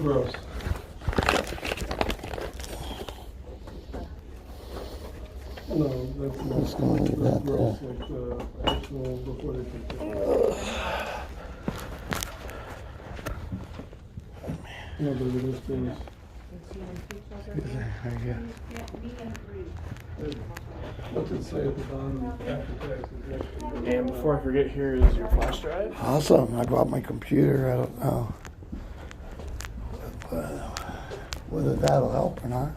gross. No, that's not. Just gonna leave that gross, there. like the actual before they take it. No, but it is gross. What's it say at the bottom? After taxes. And before I forget, here is your flash drive. Awesome. I brought my computer. I don't know whether that'll help or not.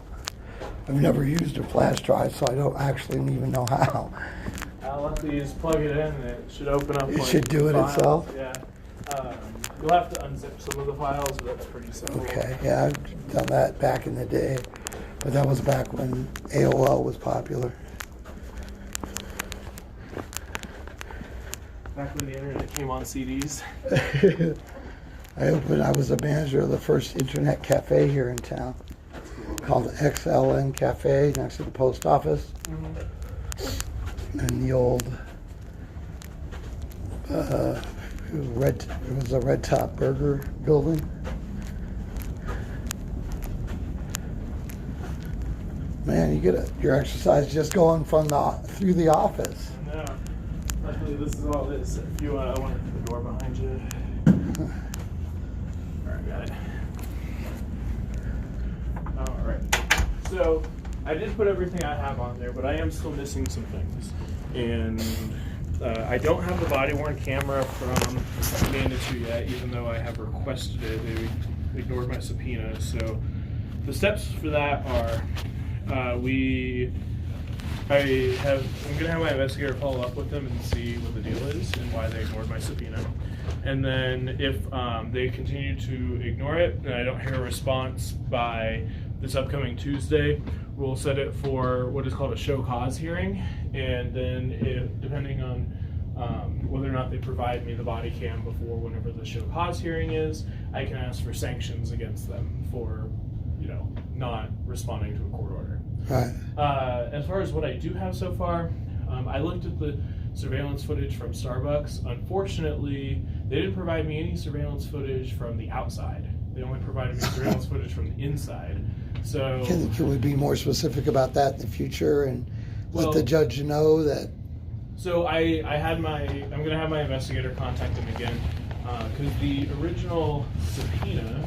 I've never used a flash drive, so I don't actually even know how. I'll let these plug it in and it should open up. It like should do it files. itself? Yeah. You'll have to unzip some of the files, but that's pretty simple. Okay, yeah, I've done that back in the day, but that was back when AOL was popular. Back when the internet came on CDs. I was the manager of the first internet cafe here in town, called XLN Cafe next to the post office. And the old it was a Red Top Burger building. Man, you get your exercise just going from through the office. No. Luckily, this is all it is. If you want to put the door behind you. Alright, got it. Alright. So, I did put everything I have on there, but I am still missing some things. And I don't have the body-worn camera from Manitou yet, even though I have requested it. They ignored my subpoena. So, the steps for that are, I'm going to have my investigator follow up with them and see what the deal is and why they ignored my subpoena. And then if they continue to ignore it and I don't hear a response by this upcoming Tuesday, we'll set it for what is called a show cause hearing. And then depending on whether or not they provide me the body cam before whenever the show cause hearing is, I can ask for sanctions against them for, not responding to a court order. Right. As far as what I do have so far, I looked at the surveillance footage from Starbucks. Unfortunately, they didn't provide me any surveillance footage from the outside. They only provided me surveillance footage from the inside. So Can we be more specific about that in the future and let the judge know that? So I'm going to have my investigator contact them again because the original subpoena.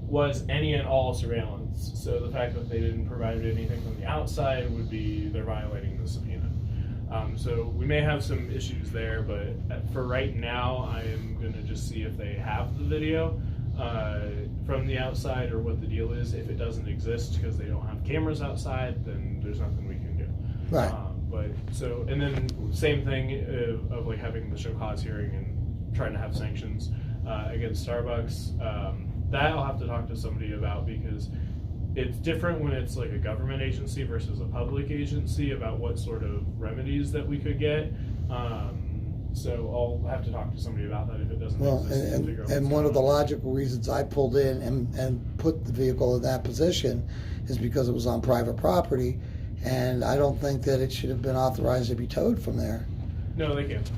Was any and all surveillance. So the fact that they didn't provide anything from the outside would be they're violating the subpoena. So we may have some issues there, but for right now, I am going to just see if they have the video from the outside or what the deal is. If it doesn't exist because they don't have cameras outside, then there's nothing we can do. Right. And then same thing of like having the show cause hearing and trying to have sanctions against Starbucks. That I'll have to talk to somebody about because it's different when it's like a government agency versus a public agency about what sort of remedies that we could get. So I'll have to talk to somebody about that if it doesn't exist. And one of the logical reasons I pulled in and put the vehicle in that position is because it was on private property, and I don't think that it should have been authorized to be towed from there. No, they can't.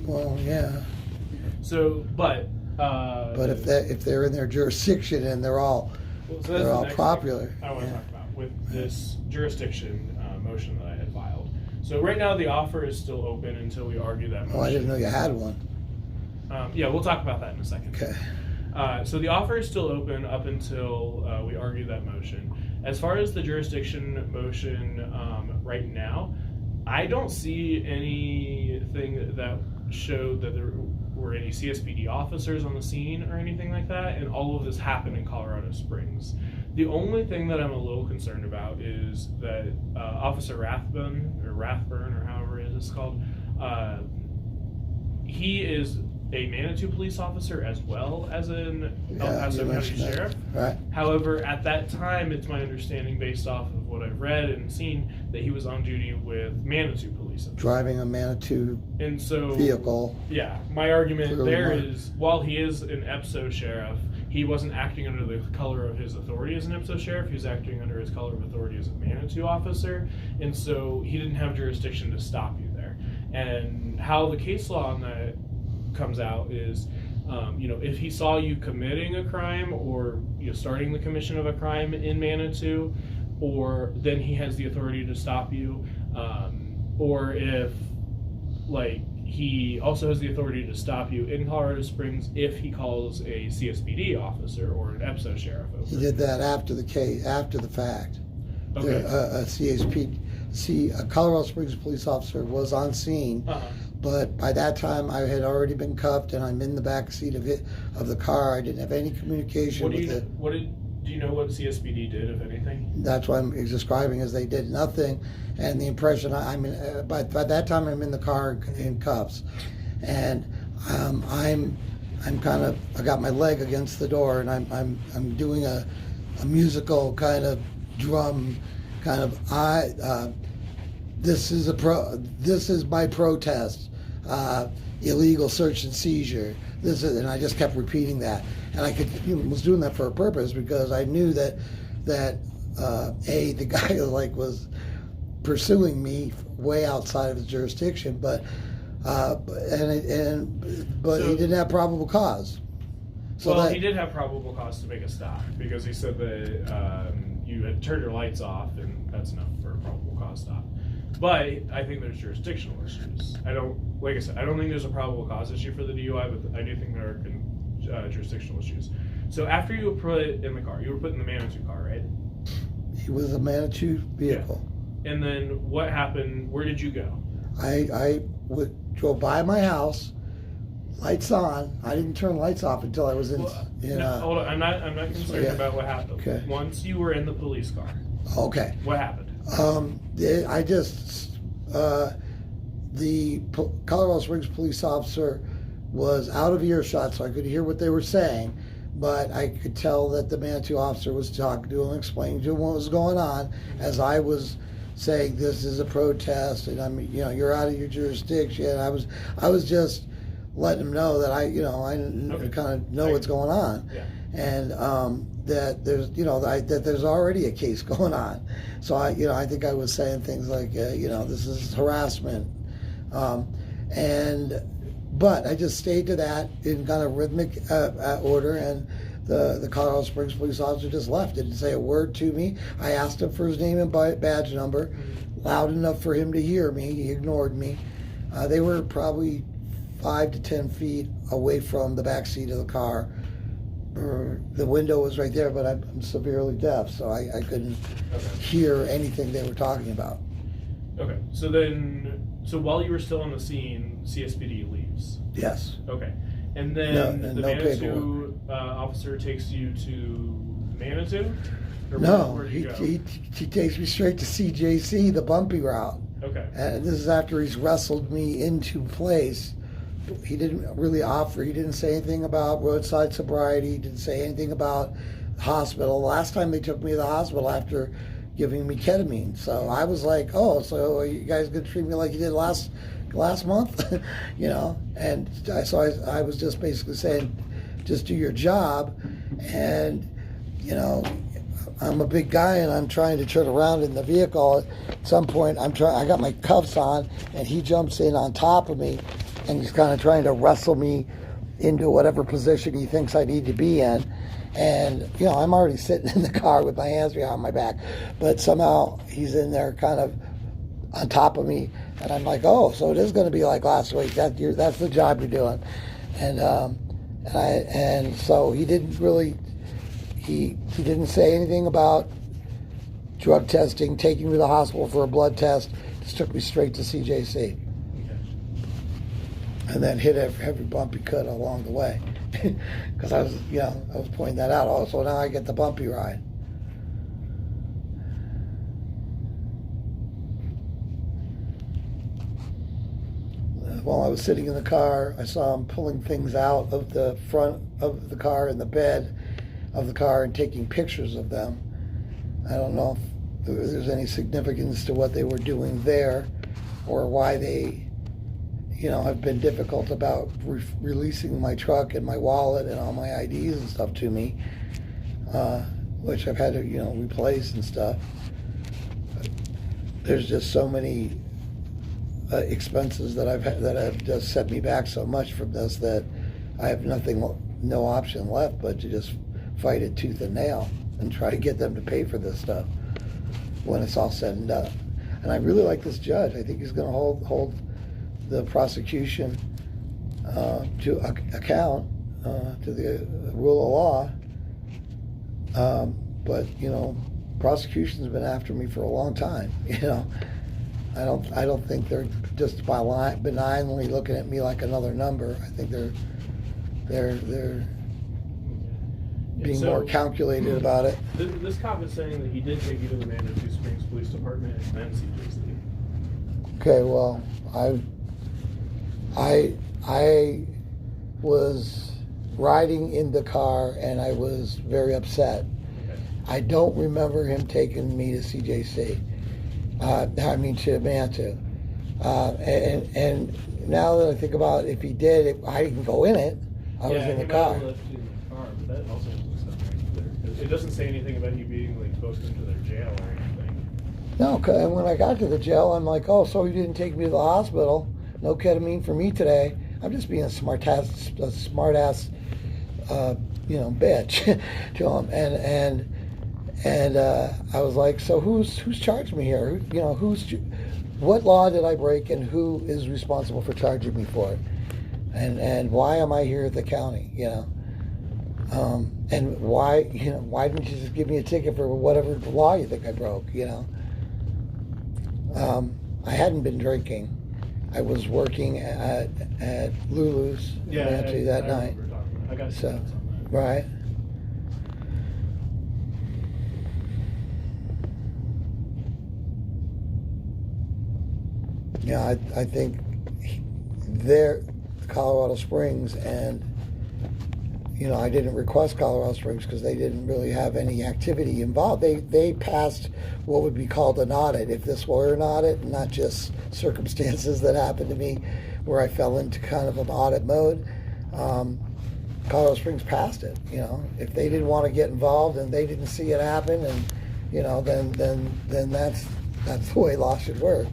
Well, yeah. So, but if they're in their jurisdiction and they're all popular. I want to talk about with this jurisdiction motion that I had filed. So right now the offer is still open until we argue that motion. Oh, I didn't know you had one. Yeah, we'll talk about that in a second. Okay. So the offer is still open up until we argue that motion. As far as the jurisdiction motion right now, I don't see anything that showed that there were any CSPD officers on the scene or anything like that, and all of this happened in Colorado Springs. The only thing that I'm a little concerned about is that Officer Rathburn, or however it is called, he is a Manitou police officer as well as an El Paso County Sheriff. Right. However, at that time, it's my understanding, based off of what I've read and seen, that he was on duty with Manitou police. Driving a Manitou vehicle. Yeah, my argument there is, while he is an EPSO sheriff, he wasn't acting under the color of his authority as an Ipsos sheriff. He was acting under his color of authority as a Manitou officer, and so he didn't have jurisdiction to stop you there. And how the case law on that comes out is, if he saw you committing a crime or starting the commission of a crime in Manitou, or then he has the authority to stop you, or if he also has the authority to stop you in Colorado Springs if he calls a CSPD officer or an Ipsos sheriff over. He did that after the case, after the fact. Okay. A Colorado Springs police officer was on scene, but by that time I had already been cuffed and I'm in the back seat of the car. I didn't have any communication with it. Do you know what CSPD did, if anything? That's what I'm describing, is they did nothing, and the impression by that time I'm in the car in cuffs, and I'm kind of, I got my leg against the door, and I'm doing a musical kind of drum kind of this is my protest, illegal search and seizure. And I just kept repeating that, and I was doing that for a purpose, because I knew that the guy was pursuing me way outside of his jurisdiction, but he didn't have probable cause. So he did have probable cause to make a stop, because he said that you had turned your lights off, and that's enough for a probable cause stop. But I think there's jurisdictional issues. Like I said, I don't think there's a probable cause issue for the DUI, but I do think there are jurisdictional issues. So after you were put in the car, you were put in the Manitou car, right? He was a Manitou vehicle. Yeah. And then what happened? Where did you go? I drove by my house, lights on. I didn't turn lights off until I was in. Hold on. I'm not concerned about what happened. Okay. Once you were in the police car. Okay. What happened? The Colorado Springs police officer was out of earshot, so I could hear what they were saying, but I could tell that the Manitou officer was talking to him, explaining to him what was going on, as I was saying, this is a protest, and you're out of your jurisdiction. I was just letting him know that I kind of know what's going on. Yeah. And that there's that there's already a case going on. So I think I was saying things like this is harassment, but I just stayed to that in kind of rhythmic order, and the Colorado Springs police officer just left. Didn't say a word to me. I asked him for his name and badge number, loud enough for him to hear me. He ignored me. They were probably 5 to 10 feet away from the back seat of the car. The window was right there, but I'm severely deaf, so I couldn't hear anything they were talking about. Okay, so while you were still on the scene, CSPD leaves. Yes. Okay, and then the Manitou paperwork. Officer takes you to Manitou? Or No, where do you go? he takes me straight to CJC, the bumpy route. Okay. And this is after he's wrestled me into place. He didn't really offer. He didn't say anything about roadside sobriety. He didn't say anything about hospital. Last time they took me to the hospital after giving me ketamine. So I was like, oh, so are you guys going to treat me like you did last month? And I was just basically saying, just do your job. And, I'm a big guy and I'm trying to turn around in the vehicle. At some point, I got my cuffs on and he jumps in on top of me. And he's kind of trying to wrestle me into whatever position he thinks I need to be in. And, I'm already sitting in the car with my hands behind my back. But somehow he's in there kind of on top of me. And I'm like, oh, so it is going to be like last week. That's the job you're doing. And so he didn't really, he didn't say anything about drug testing, taking me to the hospital for a blood test. Just took me straight to CJC. And then hit every bump he could along the way, because I was pointing that out. Also, now I get the bumpy ride. While I was sitting in the car, I saw him pulling things out of the front of the car and the bed of the car and taking pictures of them. I don't know if there's any significance to what they were doing there, or why they I've been difficult about releasing my truck and my wallet and all my IDs and stuff to me, which I've had to, replace and stuff. There's just so many expenses that I've had that have just set me back so much from this that I have no option left but to just fight it tooth and nail and try to get them to pay for this stuff when it's all said and done. And I really like this judge. I think he's going to hold the prosecution to account, to the rule of law. But prosecution's been after me for a long time. I don't think they're just benignly looking at me like another number. I think they're being more calculated about it. This cop is saying that he did take you to the Manitou Springs Police Department and CJC. Okay, well, I was riding in the car and I was very upset. Okay. I don't remember him taking me to CJC. To Manitou. And now that I think about it, if he did, I didn't go in it. I was in the car. Left you in the car, but that also doesn't sound right either. It doesn't say anything about you being posted into their jail or anything. No, cause when I got to the jail, I'm like, oh, so you didn't take me to the hospital? No ketamine for me today. I'm just being a smart ass, bitch to him. And I was like, so who's charged me here? What law did I break, and who is responsible for charging me for it? And why am I here at the county? And why didn't you just give me a ticket for whatever law you think I broke? I hadn't been drinking. I was working at Lulu's that night. I got so, on that. Right. Yeah, I think they're Colorado Springs, and I didn't request Colorado Springs because they didn't really have any activity involved. They passed what would be called an audit, if this were an audit, not just circumstances that happened to me where I fell into kind of an audit mode. Colorado Springs passed it. If they didn't want to get involved and they didn't see it happen, and then that's the way law should work.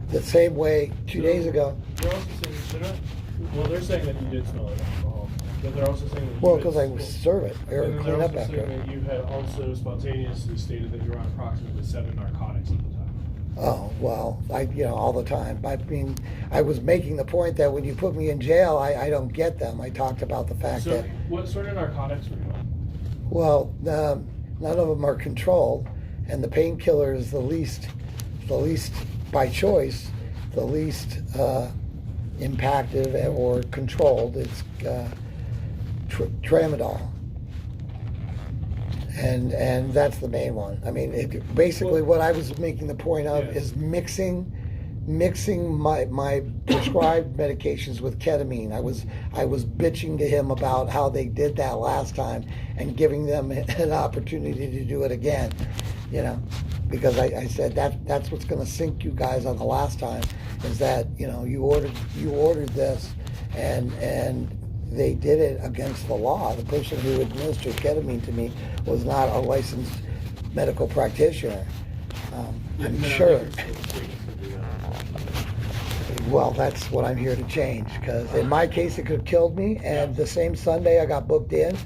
The same way 2 days ago. They're also saying they're saying that you did smell like alcohol, but they're also saying that Because I serve it or and clean they're up also after saying it. that you had also spontaneously stated that you were on approximately 7 narcotics at the time. Oh, well, all the time. I was making the point that when you put me in jail, I don't get them. I talked about the fact So that, what sort of narcotics were you on? well, none of them are controlled, and the painkiller is the least by choice, the least impacted or controlled. It's Tramadol. And that's the main one. Basically what I was making the point of is mixing my prescribed medications with ketamine. I was bitching to him about how they did that last time and giving them an opportunity to do it again, because I said that's what's going to sink you guys on the last time, is that you ordered this and they did it against the law. The person who administered ketamine to me was not a licensed medical practitioner. I'm sure. Well, that's what I'm here to change, because in my case it could have killed me. And the same Sunday I got booked in,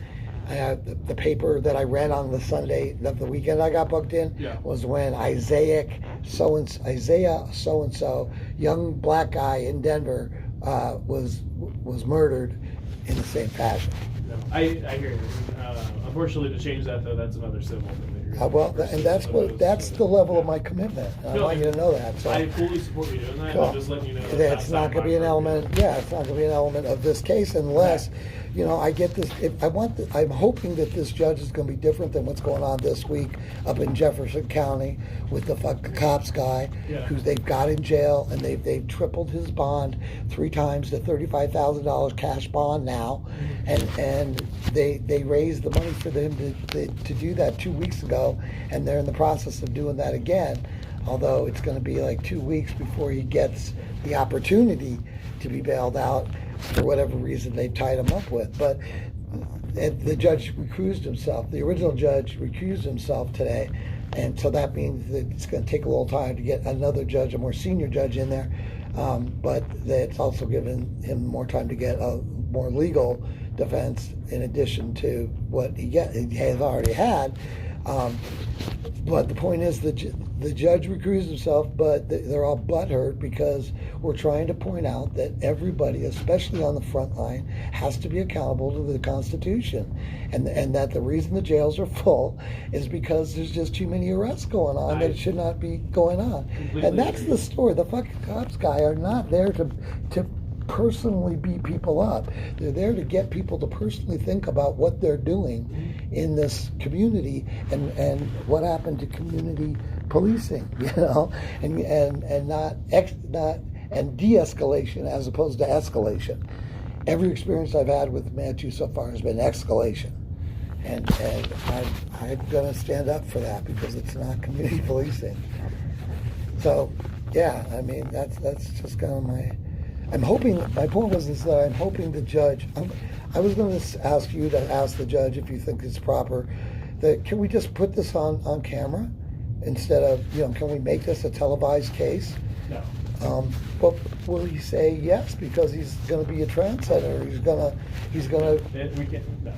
the paper that I read on the Sunday, the weekend I got booked in, was when Isaiah so-and-so, young black guy in Denver, was murdered in the same fashion. No, I hear you. Unfortunately, to change that though, that's another civil thing that you're And that's the level of my commitment. I want you to know that. So I fully support you doing that. Cool. I'm just letting you know it's not going to be an element. Yeah, it's not going to be an element of this case unless, I get this. I'm hoping that this judge is going to be different than what's going on this week up in Jefferson County with the cops guy who they've got in jail, and they've tripled his bond 3 times to $35,000 cash bond now, and they raised the money for them to do that 2 weeks ago, and they're in the process of doing that again. Although it's going to be like 2 weeks before he gets the opportunity to be bailed out for whatever reason they tied him up with. But the judge recused himself. The original judge recused himself today. And so that means that it's going to take a little time to get another judge, a more senior judge in there. But it's also given him more time to get a more legal defense in addition to what he has already had. But the point is, the judge recused himself, but they're all butthurt because we're trying to point out that everybody, especially on the front line, has to be accountable to the Constitution, and that the reason the jails are full is because there's just too many arrests going on that it should not be going on. And that's the story. The fucking cops guy are not there to personally beat people up. They're there to get people to personally think about what they're doing in this community and what happened to community policing, and not de-escalation as opposed to escalation. Every experience I've had with Manitou so far has been escalation, and I'm going to stand up for that because it's not community policing. So, yeah, I mean that's just kind of my point was that I'm hoping the judge, I was going to ask you to ask the judge if you think it's proper, that can we just put this on camera instead of, can we make this a televised case? No. But will he say yes because he's going to be a trendsetter? He's going to. We can't. No.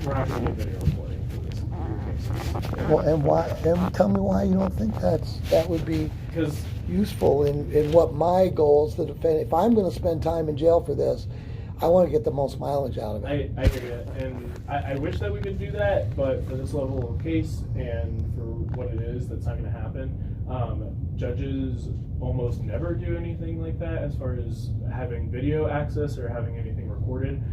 We're not going to get video recording for this case. Well, and why? And tell me why you don't think that would be Because useful in what my goals to defend. If I'm going to spend time in jail for this, I want to get the most mileage out of it. I hear you, and I wish that we could do that, but for this level of case and for what it is, that's not going to happen. Judges almost never do anything like that as far as having video access or having anything recorded,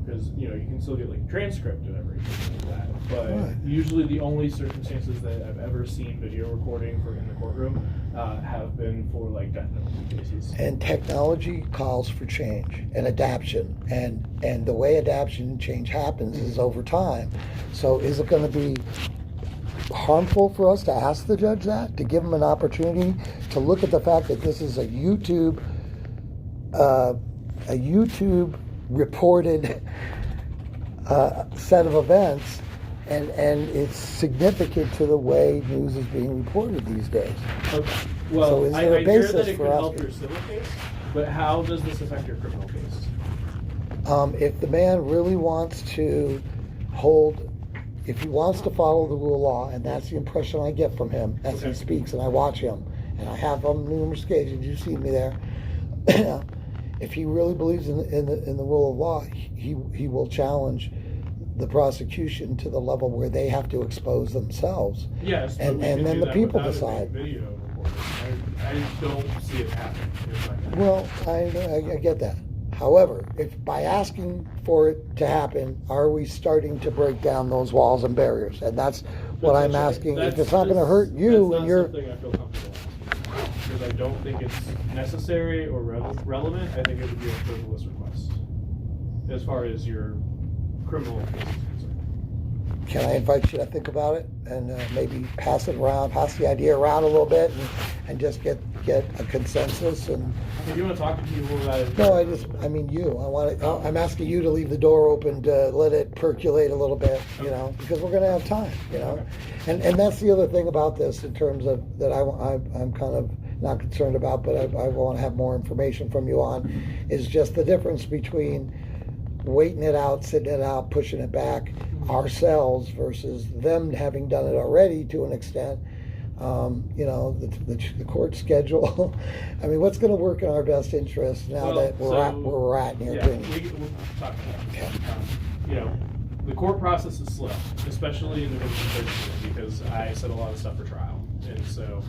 because you can still get like a transcript and everything like that. But Right. usually the only circumstances that I've ever seen video recording for in the courtroom have been for like death penalty cases. And technology calls for change and adaptation, and the way adaptation and change happens is over time. So is it going to be harmful for us to ask the judge that, to give him an opportunity to look at the fact that this is a YouTube reported set of events, and it's significant to the way news is being reported these days? Okay. So Well, is I there a hear basis that it for could help asking? your civil case, but how does this affect your criminal case? If the man really wants to if he wants to follow the rule of law, and that's the impression I get from him as he speaks, and I watch him, and I have on numerous occasions, you've seen me there. If he really believes in the rule of law, he will challenge the prosecution to the level where they have to expose themselves. Yes, but And we can then do the that people without it decide. being video recorded. I don't see it happening. Well, I get that. However, if by asking for it to happen, are we starting to break down those walls and barriers? And that's what I'm asking. If it's not going to hurt you and your... That's not something I feel comfortable asking, because I don't think it's necessary or relevant. I think it would be a frivolous request as far as your criminal case is concerned. Can I invite you to think about it and maybe pass the idea around a little bit and just get a consensus? And If you want to talk to people about it, no, I mean you. I'm asking you to leave the door open to let it percolate a little bit, because we're going to have time, And that's the other thing about this in terms of that I'm kind of not concerned about, but I want to have more information from you on, is just the difference between waiting it out, sitting it out, pushing it back ourselves versus them having done it already to an extent. The court schedule. I mean, what's going to work in our best interest now that we're at where we're at in your opinion? We'll talk about that. The court process is slow, especially in the Division 13, because I set a lot of stuff for trial, and so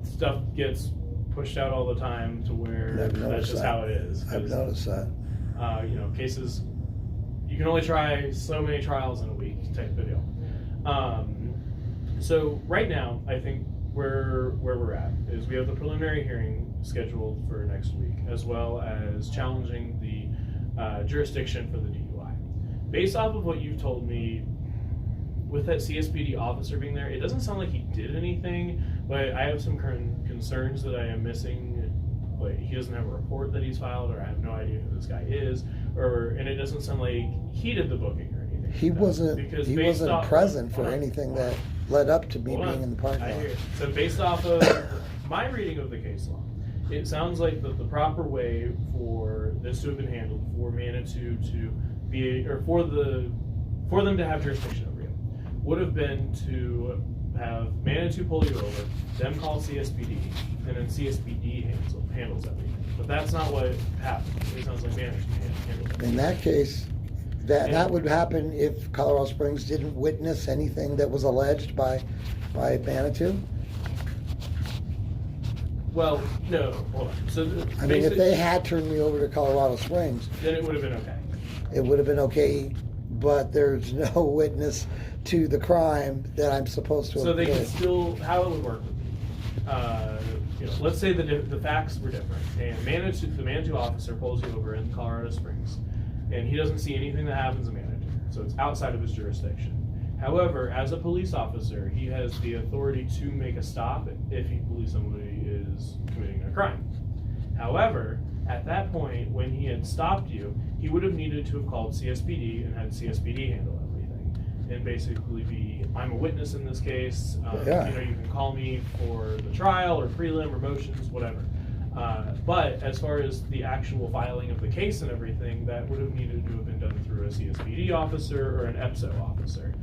stuff gets pushed out all the time to where that's just how it is. I've noticed that. Cases, you can only try so many trials in a week type of deal. So right now, I think where we're at is we have the preliminary hearing scheduled for next week, as well as challenging the jurisdiction for the DUI. Based off of what you've told me, with that CSPD officer being there, it doesn't sound like he did anything, but I have some current concerns that I am missing but he doesn't have a report that he's filed, or I have no idea who this guy is, and it doesn't sound like he did the booking or anything. He wasn't. Because He based wasn't off- present for hold on. anything that led up to me Hold being on. in the parking I lot. hear you. So based off of my reading of the case law, it sounds like the proper way for this to have been handled, for Manitou to be, or for them to have jurisdiction over you, would have been to have Manitou pull you over, them call CSPD, and then CSPD handles everything. But that's not what happened. It sounds like Manitou handled it. In that case, that would happen if Colorado Springs didn't witness anything that was alleged by Manitou. Well, no, hold on. So I mean, if they had turned me over to Colorado Springs, then it would have been okay. it would have been okay. But there's no witness to the crime that I'm supposed to have So they can did. still, how it would work would be, let's say the facts were different, and the Manitou officer pulls you over in Colorado Springs, and he doesn't see anything that happens in Manitou, so it's outside of his jurisdiction. However, as a police officer, he has the authority to make a stop if he believes somebody is committing a crime. However, at that point, when he had stopped you, he would have needed to have called CSPD and had CSPD handle everything, and basically be, I'm a witness in this case. Yeah. You can call me for the trial or prelim or motions, whatever. But as far as the actual filing of the case and everything, that would have needed to have been done through a CSPD officer or an EPSO officer.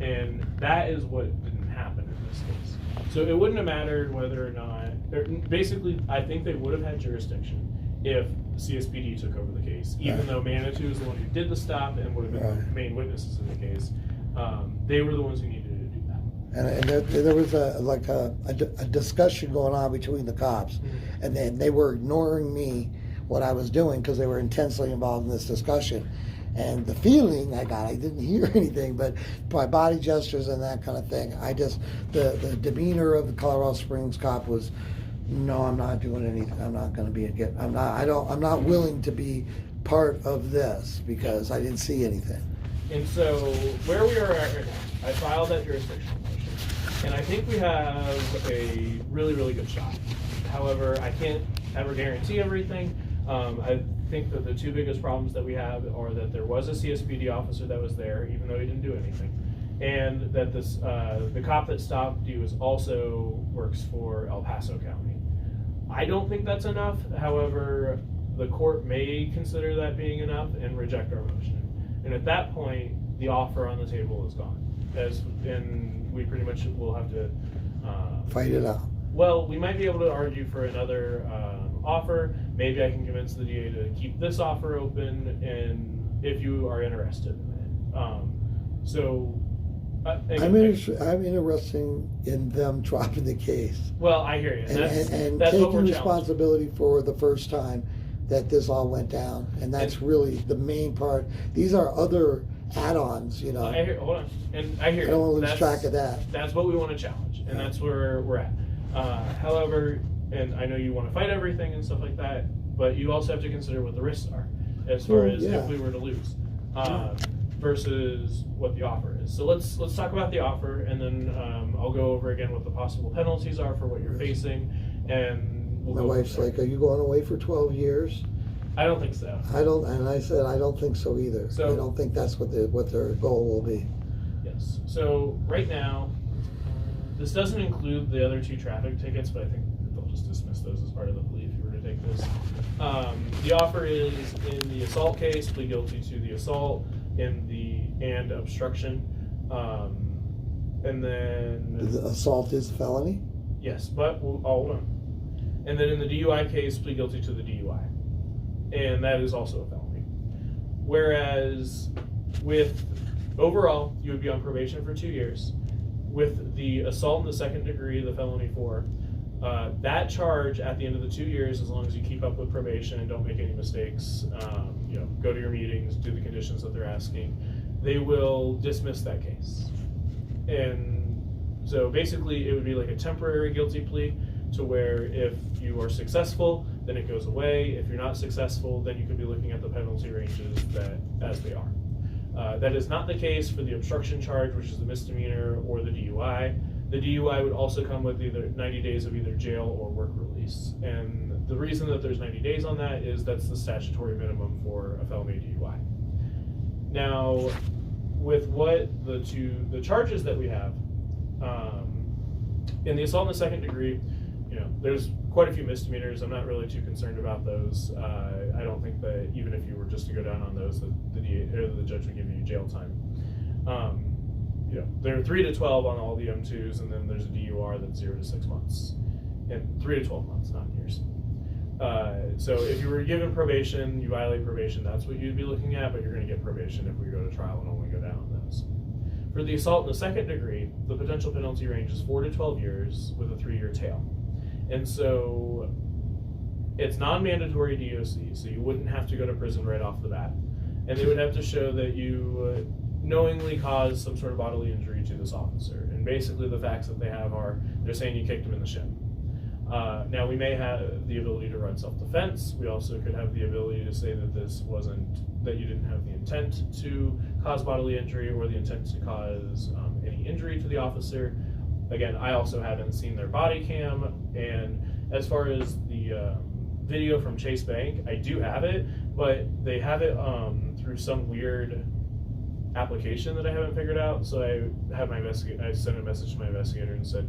And that is what didn't happen in this case. So it wouldn't have mattered whether or not, basically, I think they would have had jurisdiction if CSPD took over the case, even Right. though Manitou is the one who did the stop and would have been the Right. main witnesses in the case. They were the ones who needed to do that. And there was a discussion going on between the cops, Mm-hmm. and then they were ignoring me, what I was doing, because they were intensely involved in this discussion. And the feeling I got, I didn't hear anything, but by body gestures and that kind of thing, the demeanor of the Colorado Springs cop was, no, I'm not doing anything. I'm not going to be I'm not willing to be part of this because I didn't see anything. And so where we are at right now, I filed that jurisdictional motion, and I think we have a really, really good shot. However, I can't ever guarantee everything. I think that the two biggest problems that we have are that there was a CSPD officer that was there, even though he didn't do anything, and that the cop that stopped you also works for El Paso County. I don't think that's enough. However, the court may consider that being enough and reject our motion. And at that point, the offer on the table is gone. And we pretty much will have to Fight it out. well, we might be able to argue for another offer. Maybe I can convince the DA to keep this offer open, and if you are interested in it. I'm interested in them dropping the case Well, I hear you. and That's taking what we're challenging. responsibility for the first time that this all went down. And that's really the main part. These are other add-ons, you know. I hear, hold on, and I hear I don't you. want to lose That's- track of that. That's what we want to challenge, and that's where we're at. However, and I know you want to fight everything and stuff like that, but you also have to consider what the risks are as far Well, as yeah. if we were to lose versus what the offer is. So let's talk about the offer, and then I'll go over again what the possible penalties are for what you're facing, and we'll My go from wife's there. like, are you going away for 12 years? I don't think so. And I said, I don't think so either. So- I don't think that's what their goal will be. Yes. So right now, this doesn't include the other two traffic tickets, but I think they'll just dismiss those as part of the plea if you were to take this. The offer is in the assault case, plead guilty to the assault and obstruction, and then The assault is a felony? yes, but hold on. And then in the DUI case, plead guilty to the DUI, and that is also a felony. Whereas with overall, you would be on probation for 2 years. With the assault in the second degree, the felony 4, that charge at the end of the 2 years, as long as you keep up with probation and don't make any mistakes, go to your meetings, do the conditions that they're asking, they will dismiss that case. And so basically it would be like a temporary guilty plea to where if you are successful, then it goes away. If you're not successful, then you could be looking at the penalty ranges as they are. That is not the case for the obstruction charge, which is the misdemeanor, or the DUI. The DUI would also come with either 90 days of either jail or work release. And the reason that there's 90 days on that is that's the statutory minimum for a felony DUI. Now, with what the charges that we have, in the assault in the second degree, there's quite a few misdemeanors. I'm not really too concerned about those. I don't think that even if you were just to go down on those, the judge would give you jail time. There are 3 to 12 on all the M2s, and then there's a DUR that's 0 to 6 months, and 3 to 12 months, not years. So if you were given probation, you violate probation, that's what you'd be looking at, but you're going to get probation if we go to trial and only go down on those. For the assault in the second degree, the potential penalty range is 4 to 12 years with a 3-year tail. And so it's non-mandatory DOC, so you wouldn't have to go to prison right off the bat. And they would have to show that you knowingly caused some sort of bodily injury to this officer. And basically the facts that they have are, they're saying you kicked him in the shin. Now we may have the ability to run self-defense. We also could have the ability to say that that you didn't have the intent to cause bodily injury or the intent to cause any injury to the officer. Again, I also haven't seen their body cam, and as far as the video from Chase Bank, I do have it, but they have it through some weird application that I haven't figured out. So I sent a message to my investigator and said,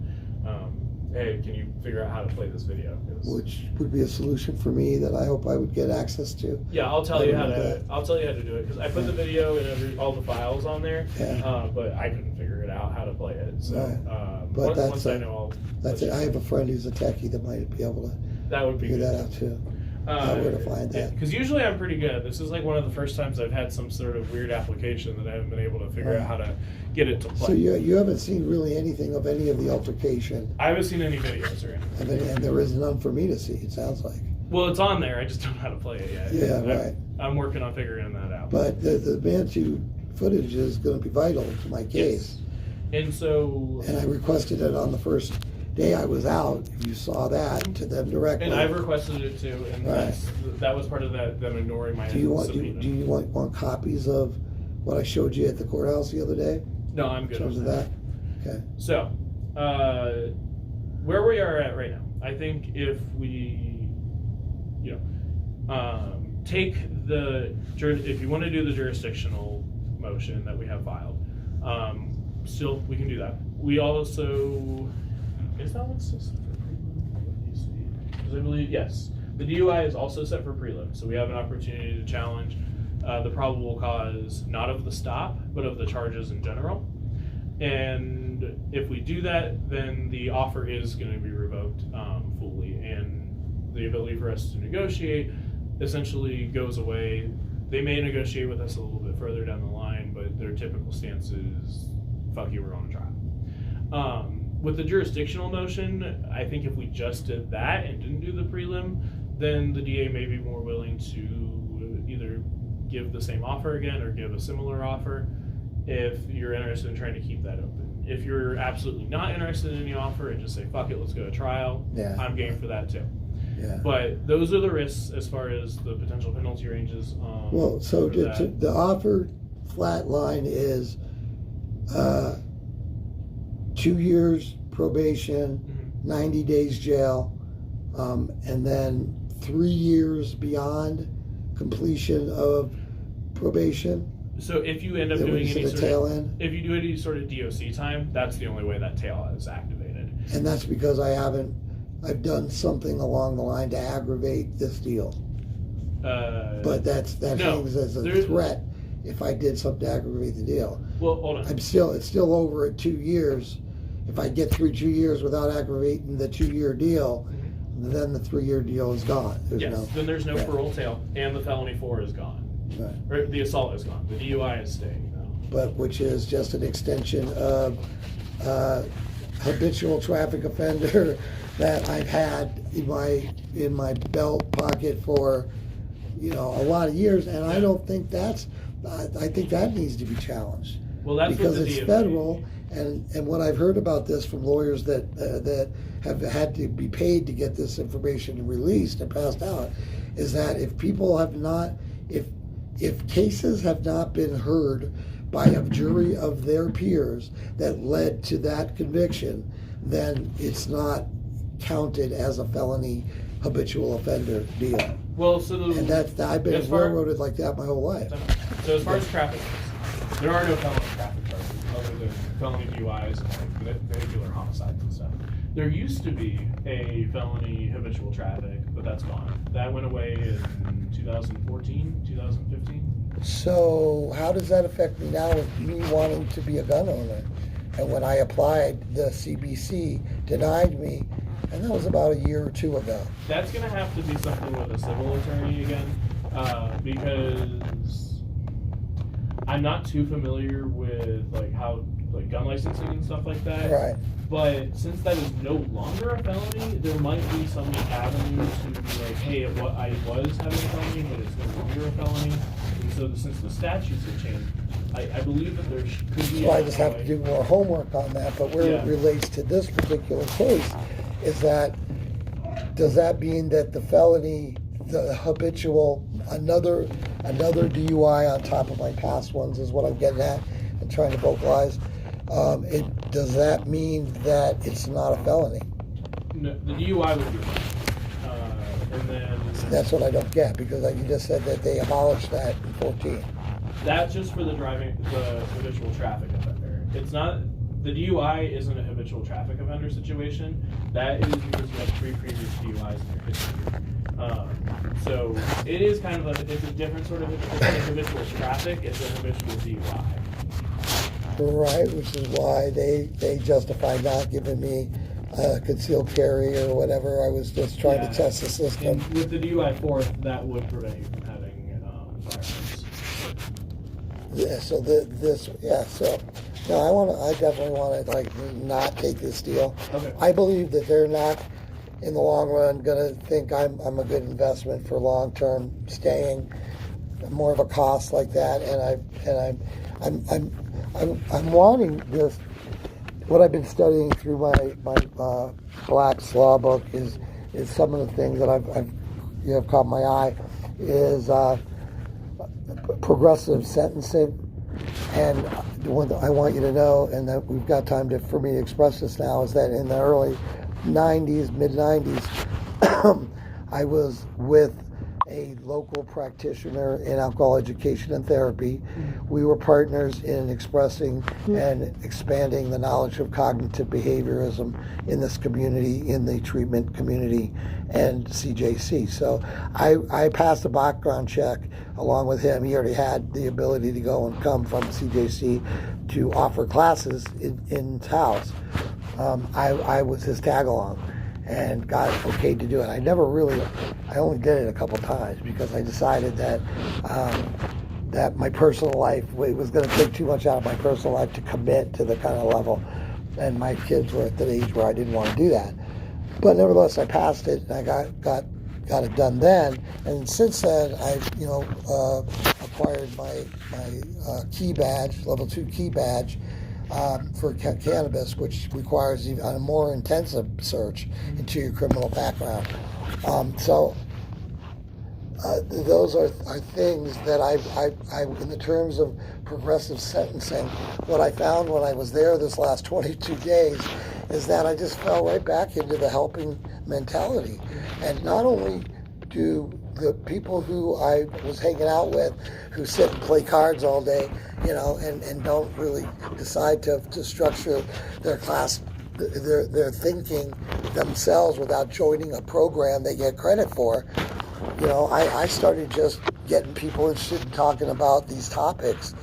hey, can you figure out how to play this video? Which would be a solution for me that I hope I would get access to. Yeah, I'll tell you how to do it, because I put the video and all the files on there, but I couldn't figure it out how to play it. So but once I know, that's it. I have a friend who's a techie that might be able to figure that out too. Where to find that? Because usually I'm pretty good. This is like one of the first times I've had some sort of weird application that I haven't been able to figure out how to get it to play. So you haven't seen really anything of any of the altercation? I haven't seen any videos or anything. And there is none for me to see, it sounds like. Well, it's on there. I just don't know how to play it yet. Yeah, right. I'm working on figuring that out. But the Manitou footage is going to be vital to my case. Yes. And I requested it on the first day I was out, if you saw that, to them directly. And I've requested it too, and that was part of them ignoring my subpoena. Do you want copies of what I showed you at the courthouse the other day? No, I'm good. In terms of that? Okay. So, where we are at right now, I think if we, if you want to do the jurisdictional motion that we have filed, still we can do that. We also, is that one still set for prelim? Let me see. Because I believe, yes, the DUI is also set for prelim, so we have an opportunity to challenge the probable cause, not of the stop, but of the charges in general. And if we do that, then the offer is going to be revoked fully, and the ability for us to negotiate essentially goes away. They may negotiate with us a little bit further down the line, but their typical stance is, fuck you, we're on a trial. With the jurisdictional motion, I think if we just did that and didn't do the prelim, then the DA may be more willing to either give the same offer again or give a similar offer if you're interested in trying to keep that open. If you're absolutely not interested in any offer and just say, fuck it, let's go to trial, I'm game for that too. Yeah. But those are the risks as far as the potential penalty ranges. Well, so the offer flat line is 2 years probation, 90 days jail, and then 3 years beyond completion of probation. So if you end up doing any sort tail end? If you do any sort of DOC time, that's the only way that tail is activated. And that's because I've done something along the line to aggravate this deal. But that hangs as a threat if I did something to aggravate the deal. Well, hold on. It's still over at 2 years. If I get through 2 years without aggravating the 2 year deal, then the 3 year deal is gone. Then there's no parole tail, and the felony 4 is gone. Right. Or the assault is gone. The DUI is staying now. But which is just an extension of habitual traffic offender that I've had in my belt pocket for a lot of years, and I don't think I think that needs to be challenged. Well, that's because what the it's federal, and what I've heard about this from lawyers that have had to be paid to get this information released and passed out, is that if people have not, if cases have not been heard by a jury of their peers that led to that conviction, then it's not counted as a felony habitual offender deal. Well, so And I've been as far- railroaded like that my whole life. So as far as traffic goes, there are no felony traffic charges other than felony DUIs and like vehicular homicides and stuff. There used to be a felony habitual traffic, but that's gone. That went away in 2014, 2015. So how does that affect me now with me wanting to be a gun owner? And when I applied, the CBC denied me, and that was about a year or two ago. That's gonna have to be something with a civil attorney again, because I'm not too familiar with like how like gun licensing and stuff like that. Right. But since that is no longer a felony, there might be some avenue to be like, hey, what I was having a felony, but it's no longer a felony. And so since the statutes have changed, I believe that there could be. So I just have to do more homework on that, but where it relates to this particular case is that, does that mean that the felony, the habitual, another DUI on top of my past ones is what I'm getting at and trying to vocalize? Does that mean that it's not a felony? No, the DUI would be and then That's what I don't get, because like you just said that they abolished that in 14. that's just for the habitual traffic offender. It's not, the DUI isn't a habitual traffic offender situation. That is because you have 3 previous DUIs in your history. So it is kind of it's a different sort of, it's not a habitual traffic, it's a habitual DUI. Right, which is why they justified not giving me concealed carry or whatever. I was just trying to test the system. And with the DUI fourth, that would prevent you from having firearms. Yeah, so so no, I definitely want to like not take this deal. Okay. I believe that they're not in the long run gonna think I'm a good investment for long term staying. More of a cost like that, and I'm wanting this. What I've been studying through my Black's Law book is some of the things that I've caught my eye is progressive sentencing. And the one that I want you to know, and that we've got time for me to express this now, is that in the early 90s, mid 90s, I was with a local practitioner in alcohol education and therapy. We were partners in expressing and expanding the knowledge of cognitive behaviorism in this community, in the treatment community, and CJC. So I passed a background check along with him. He already had the ability to go and come from CJC to offer classes in his house. I was his tag-along and got okayed to do it. I only did it a couple times because I decided that that my personal life, it was going to take too much out of my personal life to commit to the kind of level, and my kids were at the age where I didn't want to do that. But nevertheless, I passed it, and I got it done then. And since then, I've acquired my key badge, level 2 key badge, for cannabis, which requires a more intensive search into your criminal background. Those are things that I, in the terms of progressive sentencing, what I found when I was there this last 22 days is that I just fell right back into the helping mentality. And not only do the people who I was hanging out with, who sit and play cards all day, and don't really decide to structure their class, their thinking themselves without joining a program they get credit for. I started just getting people interested in talking about these topics,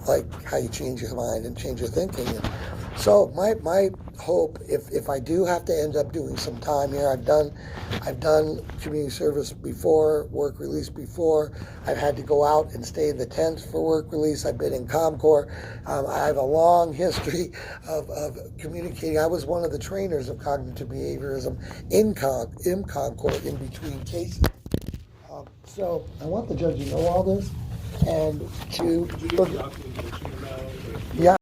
like how you change your mind and change your thinking. And so my hope, if I do have to end up doing some time here, I've done community service before, work release before. I've had to go out and stay in the tent for work release. I've been in ComCorp. I have a long history of communicating. I was one of the trainers of cognitive behaviorism in ComCorp in between cases. So I want the judge to know all this and to look. Yeah.